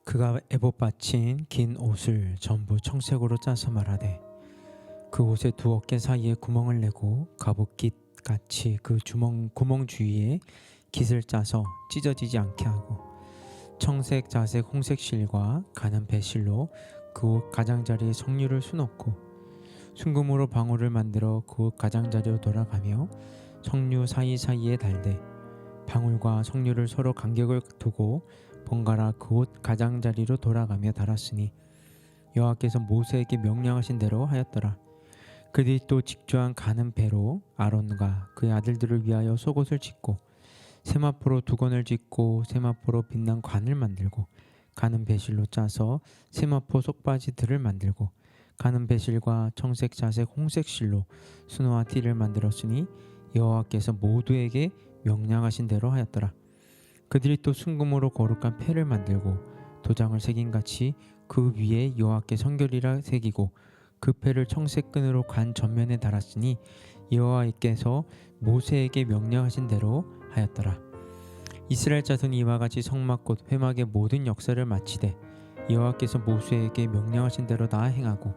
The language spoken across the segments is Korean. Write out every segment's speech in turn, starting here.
그가 에봇 받친 긴 옷을 전부 청색으로 짜서 말하되 그 옷의 두 어깨 사이에 구멍을 내고 갑옷깃 같이 그 구멍 주위에 깃을 짜서 찢어지지 않게 하고 청색, 자색, 홍색 실과 가는 배실로 그 옷 가장자리에 성류를 수놓고 순금으로 방울을 만들어 그 옷 가장자리로 돌아가며 성류 사이사이에 달되 방울과 성류를 서로 간격을 두고 번갈아 그 옷 가장자리로 돌아가며 달았으니 여호와께서 모세에게 명령하신 대로 하였더라. 그들이 또 직조한 가는 배로 아론과 그의 아들들을 위하여 속옷을 짓고 세마포로 두건을 짓고 세마포로 빛난 관을 만들고 가는 배실로 짜서 세마포 속바지들을 만들고 가는 배실과 청색, 자색, 홍색 실로 수노와 띠를 만들었으니 여호와께서 모두에게 명령하신 대로 하였더라. 그들이 또 순금으로 거룩한 패를 만들고 도장을 새긴 같이 그 위에 여호와께 성결이라 새기고 그 패를 청색 끈으로 관 전면에 달았으니 여호와께서 모세에게 명령하신 대로 하였더라. 이스라엘 자손이 이와 같이 성막 곧 회막의 모든 역사를 마치되 여호와께서 모세에게 명령하신 대로 다 행하고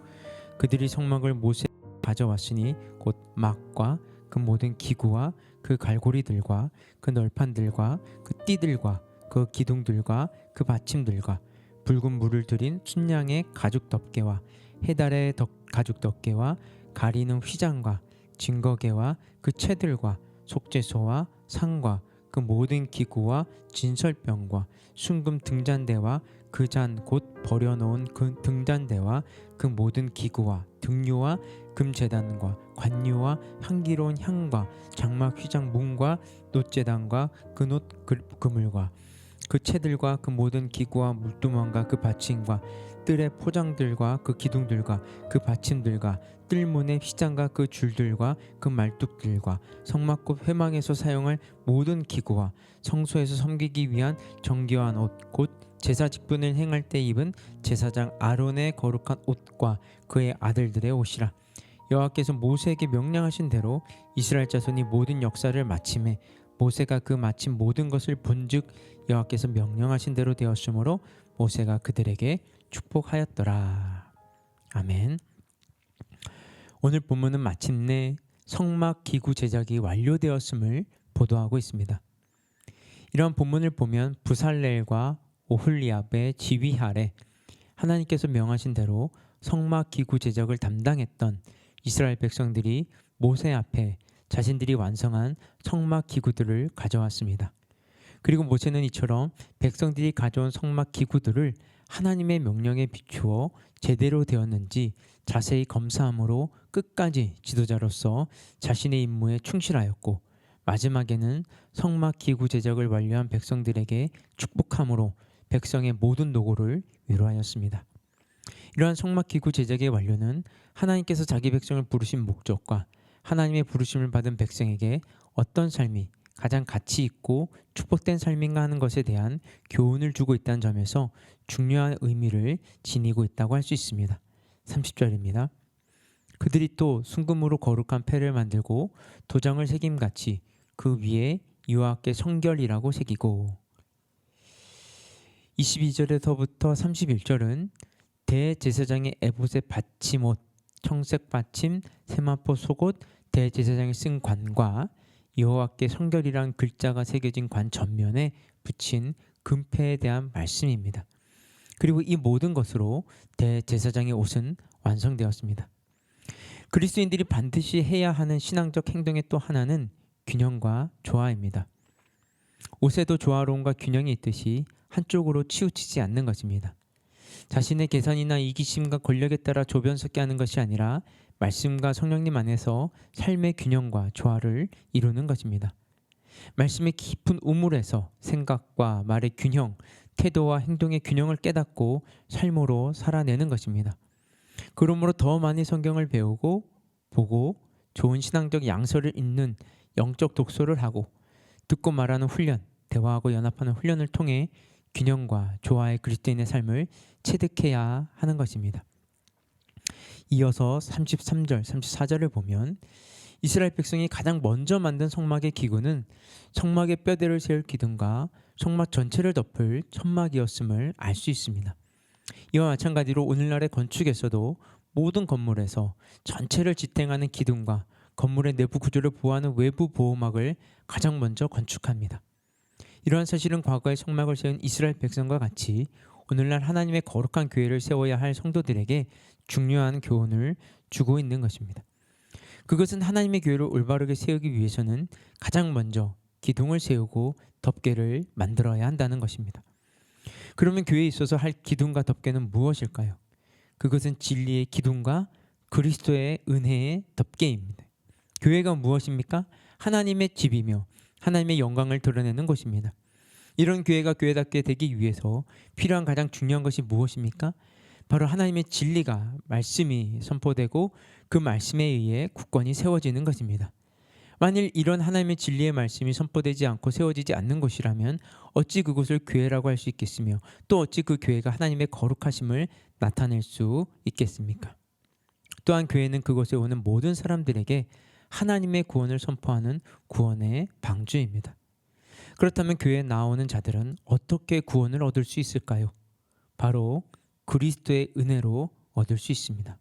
그들이 성막을 모세에게 가져왔으니 곧 막과 그 모든 기구와 그 갈고리들과 그 널판들과 그 띠들과 그 기둥들과 그 받침들과 붉은 물을 들인 순양의 가죽 덮개와 해달의 가죽 덮개와 가리는 휘장과 증거개와 그 채들과 속죄소와 상과 그 모든 기구와 진설병과 순금 등잔대와 그 잔 곧 버려놓은 그 등잔대와 그 모든 기구와 등류와 금제단과 관유와 향기로운 향과 장막 휘장 문과 놋제단과 그 놋 그물과 그 채들과 그 모든 기구와 물두멍과 그 받침과 뜰의 포장들과 그 기둥들과 그 받침들과 뜰문의 휘장과 그 줄들과 그 말뚝들과 성막 곧 회막에서 사용할 모든 기구와 성소에서 섬기기 위한 정결한 옷 곧 제사 직분을 행할 때 입은 제사장 아론의 거룩한 옷과 그의 아들들의 옷이라. 여호와께서 모세에게 명령하신 대로 이스라엘 자손이 모든 역사를 마침에 모세가 그 마친 모든 것을 본즉 여호와께서 명령하신 대로 되었으므로 모세가 그들에게 축복하였더라. 아멘. 오늘 본문은 마침내 성막 기구 제작이 완료되었음을 보도하고 있습니다. 이러한 본문을 보면 부살렐과 오홀리압의 지휘 아래 하나님께서 명하신 대로 성막 기구 제작을 담당했던 이스라엘 백성들이 모세 앞에 자신들이 완성한 성막 기구들을 가져왔습니다. 그리고 모세는 이처럼 백성들이 가져온 성막 기구들을 하나님의 명령에 비추어 제대로 되었는지 자세히 검사함으로 끝까지 지도자로서 자신의 임무에 충실하였고 마지막에는 성막 기구 제작을 완료한 백성들에게 축복함으로 백성의 모든 노고를 위로하였습니다. 이러한 성막 기구 제작의 완료는 하나님께서 자기 백성을 부르신 목적과 하나님의 부르심을 받은 백성에게 어떤 삶이 가장 가치 있고 축복된 삶인가 하는 것에 대한 교훈을 주고 있다는 점에서 중요한 의미를 지니고 있다고 할 수 있습니다. 30절입니다. 그들이 또 순금으로 거룩한 패를 만들고 도장을 새김같이 그 위에 여호와께 성결이라고 새기고 22절에서부터 31절은 대제사장의 에봇의 받침옷, 청색 받침, 세마포 속옷, 대제사장이 쓴 관과 여호와께 성결이란 글자가 새겨진 관 전면에 붙인 금패에 대한 말씀입니다. 그리고 이 모든 것으로 대제사장의 옷은 완성되었습니다. 그리스도인들이 반드시 해야 하는 신앙적 행동의 또 하나는 균형과 조화입니다. 옷에도 조화로움과 균형이 있듯이 한쪽으로 치우치지 않는 것입니다. 자신의 계산이나 이기심과 권력에 따라 조변석게 하는 것이 아니라 말씀과 성령님 안에서 삶의 균형과 조화를 이루는 것입니다. 말씀의 깊은 우물에서 생각과 말의 균형, 태도와 행동의 균형을 깨닫고 삶으로 살아내는 것입니다. 그러므로 더 많이 성경을 배우고 보고 좋은 신앙적 양서를 읽는 영적 독서를 하고 듣고 말하는 훈련, 대화하고 연합하는 훈련을 통해 균형과 조화의 그리스도인의 삶을 체득해야 하는 것입니다. 이어서 33절, 34절을 보면 이스라엘 백성이 가장 먼저 만든 성막의 기구는 성막의 뼈대를 세울 기둥과 성막 전체를 덮을 천막이었음을 알 수 있습니다. 이와 마찬가지로 오늘날의 건축에서도 모든 건물에서 전체를 지탱하는 기둥과 건물의 내부 구조를 보호하는 외부 보호막을 가장 먼저 건축합니다. 이러한 사실은 과거의 성막을 세운 이스라엘 백성과 같이 오늘날 하나님의 거룩한 교회를 세워야 할 성도들에게 중요한 교훈을 주고 있는 것입니다. 그것은 하나님의 교회를 올바르게 세우기 위해서는 가장 먼저 기둥을 세우고 덮개를 만들어야 한다는 것입니다. 그러면 교회에 있어서 할 기둥과 덮개는 무엇일까요? 그것은 진리의 기둥과 그리스도의 은혜의 덮개입니다. 교회가 무엇입니까? 하나님의 집이며 하나님의 영광을 드러내는 곳입니다. 이런 교회가 교회답게 되기 위해서 필요한 가장 중요한 것이 무엇입니까? 바로 하나님의 진리가 말씀이 선포되고 그 말씀에 의해 굳건히 세워지는 것입니다. 만일 이런 하나님의 진리의 말씀이 선포되지 않고 세워지지 않는 곳이라면 어찌 그곳을 교회라고 할 수 있겠으며 또 어찌 그 교회가 하나님의 거룩하심을 나타낼 수 있겠습니까? 또한 교회는 그곳에 오는 모든 사람들에게 하나님의 구원을 선포하는 구원의 방주입니다. 그렇다면 교회에 나오는 자들은 어떻게 구원을 얻을 수 있을까요? 바로 그리스도의 은혜로 얻을 수 있습니다.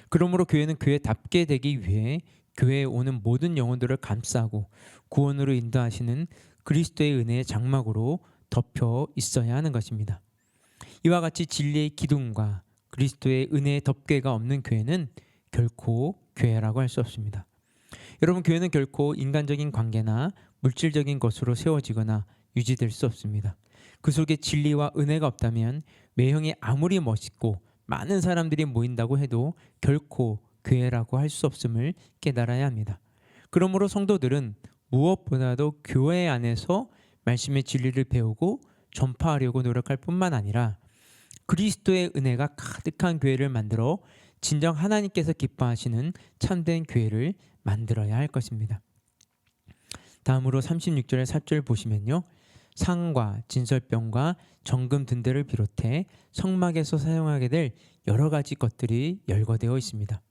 그러므로 교회는 교회답게 되기 위해 교회에 오는 모든 영혼들을 감싸고 구원으로 인도하시는 그리스도의 은혜의 장막으로 덮여 있어야 하는 것입니다. 이와 같이 진리의 기둥과 그리스도의 은혜의 덮개가 없는 교회는 결코 교회라고 할 수 없습니다. 여러분, 교회는 결코 인간적인 관계나 물질적인 것으로 세워지거나 유지될 수 없습니다. 그 속에 진리와 은혜가 없다면 외형이 아무리 멋있고 많은 사람들이 모인다고 해도 결코 교회라고 할 수 없음을 깨달아야 합니다. 그러므로 성도들은 무엇보다도 교회 안에서 말씀의 진리를 배우고 전파하려고 노력할 뿐만 아니라 그리스도의 은혜가 가득한 교회를 만들어 진정 하나님께서 기뻐하시는 참된 교회를 만들어야 할 것입니다. 다음으로 36절의 4절 보시면요. 상과 진설병과 정금 등대를 비롯해 성막에서 사용하게 될 여러 가지 것들이 열거되어 있습니다.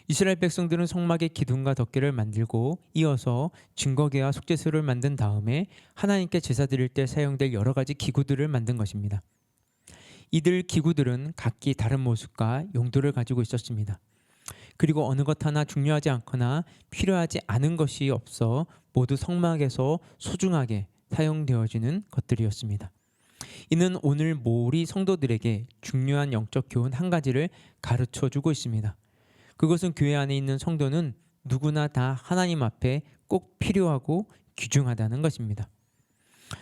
이스라엘 백성들은 성막의 기둥과 덮개를 만들고 이어서 증거궤와 속죄소를 만든 다음에 하나님께 제사 드릴 때 사용될 여러 가지 기구들을 만든 것입니다. 이들 기구들은 각기 다른 모습과 용도를 가지고 있었습니다. 그리고 어느 것 하나 중요하지 않거나 필요하지 않은 것이 없어 모두 성막에서 소중하게 사용되어지는 것들이었습니다. 이는 오늘 모리 성도들에게 중요한 영적 교훈 한 가지를 가르쳐주고 있습니다. 그것은 교회 안에 있는 성도는 누구나 다 하나님 앞에 꼭 필요하고 귀중하다는 것입니다.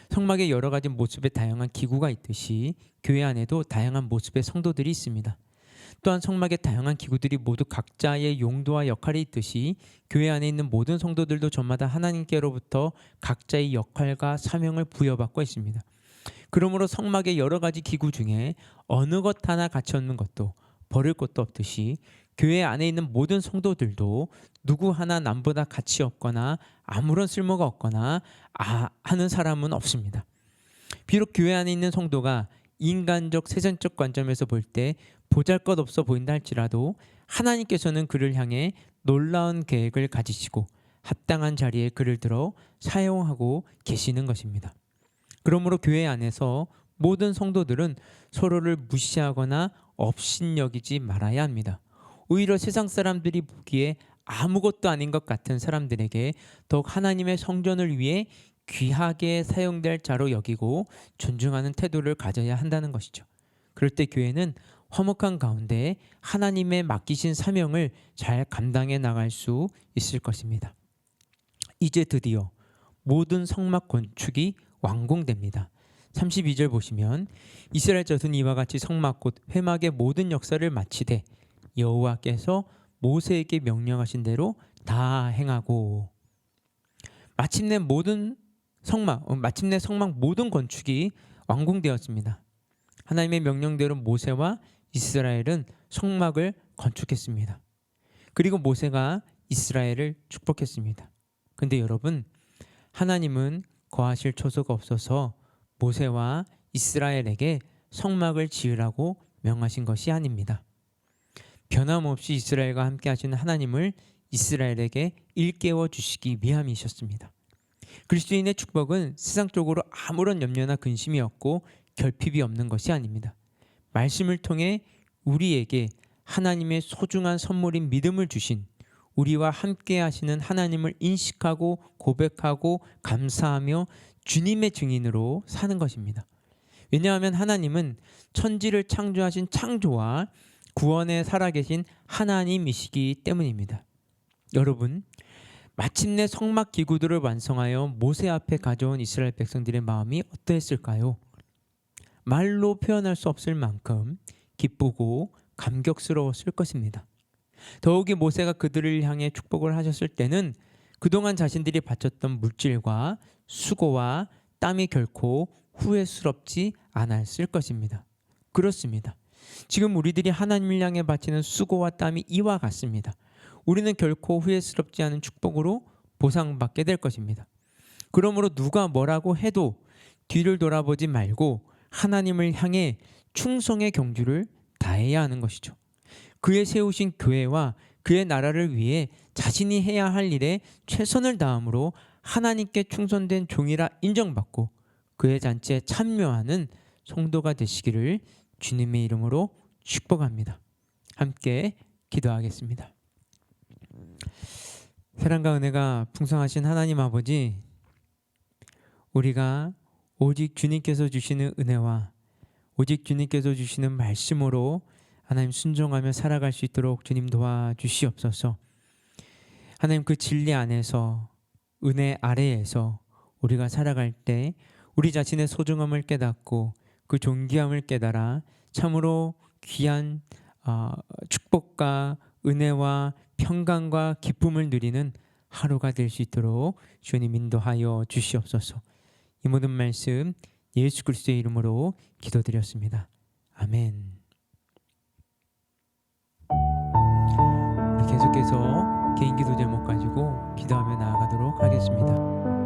성막에 여러 가지 모습의 다양한 기구가 있듯이 교회 안에도 다양한 모습의 성도들이 있습니다. 또한 성막의 다양한 기구들이 모두 각자의 용도와 역할이 있듯이 교회 안에 있는 모든 성도들도 저마다 하나님께로부터 각자의 역할과 사명을 부여받고 있습니다. 그러므로 성막의 여러 가지 기구 중에 어느 것 하나 가치 없는 것도 버릴 것도 없듯이 교회 안에 있는 모든 성도들도 누구 하나 남보다 가치 없거나 아무런 쓸모가 없거나 하는 사람은 없습니다. 비록 교회 안에 있는 성도가 인간적 세상적 관점에서 볼 때 보잘것없어 보인다 할지라도 하나님께서는 그를 향해 놀라운 계획을 가지시고 합당한 자리에 그를 들어 사용하고 계시는 것입니다. 그러므로 교회 안에서 모든 성도들은 서로를 무시하거나 업신여기지 말아야 합니다. 오히려 세상 사람들이 보기에 아무것도 아닌 것 같은 사람들에게 더욱 하나님의 성전을 위해 귀하게 사용될 자로 여기고 존중하는 태도를 가져야 한다는 것이죠. 그럴 때 교회는 화목한 가운데 하나님의 맡기신 사명을 잘 감당해 나갈 수 있을 것입니다. 이제 드디어 모든 성막 건축이 완공됩니다. 32절 보시면 이스라엘 젖은 이와 같이 성막 곧 회막의 모든 역사를 마치되 여호와께서 모세에게 명령하신 대로 다 행하고 마침내 성막 모든 건축이 완공되었습니다. 하나님의 명령대로 모세와 이스라엘은 성막을 건축했습니다. 그리고 모세가 이스라엘을 축복했습니다. 근데 여러분, 하나님은 거하실 처소가 없어서 모세와 이스라엘에게 성막을 지으라고 명하신 것이 아닙니다. 변함없이 이스라엘과 함께 하시는 하나님을 이스라엘에게 일깨워 주시기 위함이셨습니다. 그리스도인의 축복은 세상적으로 아무런 염려나 근심이 없고 결핍이 없는 것이 아닙니다. 말씀을 통해 우리에게 하나님의 소중한 선물인 믿음을 주신, 우리와 함께 하시는 하나님을 인식하고 고백하고 감사하며 주님의 증인으로 사는 것입니다. 왜냐하면 하나님은 천지를 창조하신 창조와 구원에 살아계신 하나님이시기 때문입니다. 여러분, 마침내 성막 기구들을 완성하여 모세 앞에 가져온 이스라엘 백성들의 마음이 어떠했을까요? 말로 표현할 수 없을 만큼 기쁘고 감격스러웠을 것입니다. 더욱이 모세가 그들을 향해 축복을 하셨을 때는 그동안 자신들이 바쳤던 물질과 수고와 땀이 결코 후회스럽지 않았을 것입니다. 그렇습니다. 지금 우리들이 하나님을 향해 바치는 수고와 땀이 이와 같습니다. 우리는 결코 후회스럽지 않은 축복으로 보상받게 될 것입니다. 그러므로 누가 뭐라고 해도 뒤를 돌아보지 말고 하나님을 향해 충성의 경주를 다해야 하는 것이죠. 그의 세우신 교회와 그의 나라를 위해 자신이 해야 할 일에 최선을 다함으로 하나님께 충성된 종이라 인정받고 그의 잔치에 참여하는 성도가 되시기를 주님의 이름으로 축복합니다. 함께 기도하겠습니다. 사랑과 은혜가 풍성하신 하나님 아버지, 우리가 오직 주님께서 주시는 은혜와 오직 주님께서 주시는 말씀으로 하나님 순종하며 살아갈 수 있도록 주님 도와주시옵소서. 하나님, 그 진리 안에서, 은혜 아래에서 우리가 살아갈 때 우리 자신의 소중함을 깨닫고 그 존귀함을 깨달아 참으로 귀한 축복과 은혜와 평강과 기쁨을 누리는 하루가 될 수 있도록 주님 인도하여 주시옵소서. 이 모든 말씀 예수 그리스도의 이름으로 기도드렸습니다. 아멘. 우리 계속해서 개인 기도 제목 가지고 기도하며 나아가도록 하겠습니다.